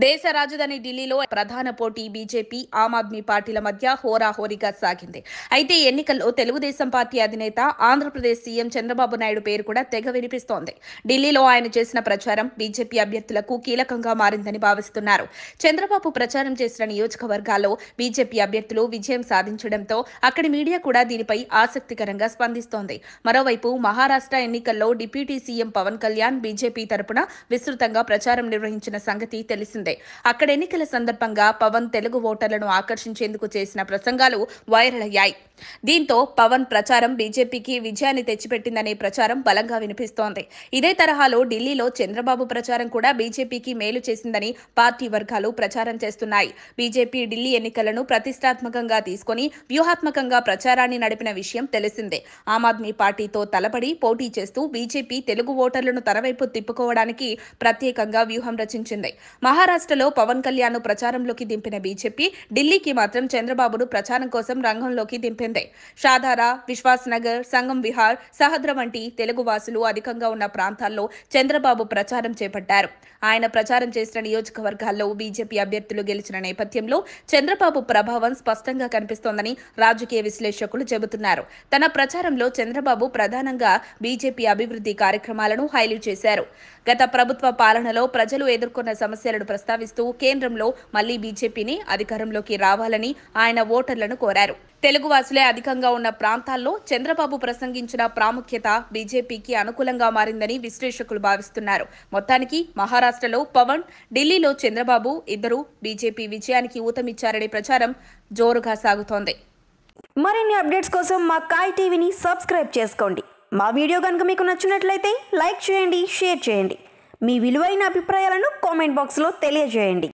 దేశ రాజధాని ఢిల్లీలో ప్రధాన పోటీ బీజేపీ, ఆమ్ ఆద్మీ పార్టీల మధ్య హోరాహోరీగా సాగింది. అయితే ఎన్నికల్లో తెలుగుదేశం పార్టీ అధినేత, ఆంధ్రప్రదేశ్ సీఎం చంద్రబాబు నాయుడు పేరు కూడా తెగ వినిపిస్తోంది. ఢిల్లీలో ఆయన చేసిన ప్రచారం బీజేపీ అభ్యర్థులకు కీలకంగా మారిందని భావిస్తున్నారు. చంద్రబాబు ప్రచారం చేసిన నియోజకవర్గాల్లో బీజేపీ అభ్యర్థులు విజయం సాధించడంతో అక్కడి మీడియా కూడా దీనిపై ఆసక్తికరంగా స్పందిస్తోంది. మరోవైపు మహారాష్ట్ర ఎన్నికల్లో deputy CM Pawan Kalyan BJP తరపున విస్తృతంగా ప్రచారం నిర్వహించిన సంగతి తెలిసిందే. అక్కడ ఎన్నికల సందర్భంగా పవన్ తెలుగు ఓటర్లను ఆకర్షించేందుకు చేసిన ప్రసంగాలు వైరల్ అయ్యాయి. దీంతో పవన్ ప్రచారం బీజేపీకి విజయాన్ని తెచ్చిపెట్టిందనే ప్రచారం బలంగా వినిపిస్తోంది. ఇదే తరహాలో ఢిల్లీలో చంద్రబాబు ప్రచారం కూడా బీజేపీకి మేలు చేసిందని పార్టీ వర్గాలు ప్రచారం చేస్తున్నాయి. బీజేపీ ఢిల్లీ ఎన్నికలను ప్రతిష్టాత్మకంగా తీసుకుని వ్యూహాత్మకంగా ప్రచారాన్ని నడిపిన విషయం తెలిసిందే. ఆమ్ ఆద్మీ పార్టీతో తలపడి పోటీ చేస్తూ బీజేపీ తెలుగు ఓటర్లను తనవైపు తిప్పుకోవడానికి ప్రత్యేకంగా వ్యూహం రచించింది. మహారాష్ట్రలో పవన్ కళ్యాణ్ ను ప్రచారంలోకి దింపిన బీజేపీ ఢిల్లీకి మాత్రం చంద్రబాబును ప్రచారం కోసం రంగంలోకి దింపింది. షాదారా, విశ్వాస్ నగర్, సంగం విహార్, సహద్ర వంటి తెలుగు వాసులు అధికంగా ఉన్న ప్రాంతాల్లో చంద్రబాబు ప్రచారం చేపట్టారు. ఆయన ప్రచారం చేసిన నియోజకవర్గాల్లో బీజేపీ అభ్యర్థులు గెలిచిన నేపథ్యంలో చంద్రబాబు ప్రభావం స్పష్టంగా కనిపిస్తోందని రాజకీయ విశ్లేషకులు చెబుతున్నారు. తన ప్రచారంలో చంద్రబాబు ప్రధానంగా బీజేపీ అభివృద్ధి కార్యక్రమాలను హైలైట్ చేశారు. గత ప్రభుత్వ పాలనలో ప్రజలు ఎదుర్కొన్న సమస్యలను ప్రస్తావిస్తూ కేంద్రంలో మళ్లీ బీజేపీని అధికారంలోకి రావాలని ఆయన ఓటర్లను కోరారు. తెలుగువాసులే అధికంగా ఉన్న ప్రాంతాల్లో చంద్రబాబు ప్రసంగించిన ప్రాముఖ్యత బీజేపీకి అనుకూలంగా మారిందని విశ్లేషకులు భావిస్తున్నారు. మొత్తానికి మహారాష్ట్రలో పవన్, ఢిల్లీలో చంద్రబాబు ఇద్దరూ బీజేపీ విజయానికి ఊతమిచ్చారనే ప్రచారం జోరుగా సాగుతోంది. మరిన్ని అప్డేట్స్ కోసం మా కాయ్ టీవీని సబ్స్క్రైబ్ చేసుకోండి. మా వీడియో కనుక మీకు నచ్చినట్లయితే లైక్ చేయండి, షేర్ చేయండి. మీ విలువైన అభిప్రాయాలను కామెంట్ బాక్స్లో తెలియజేయండి.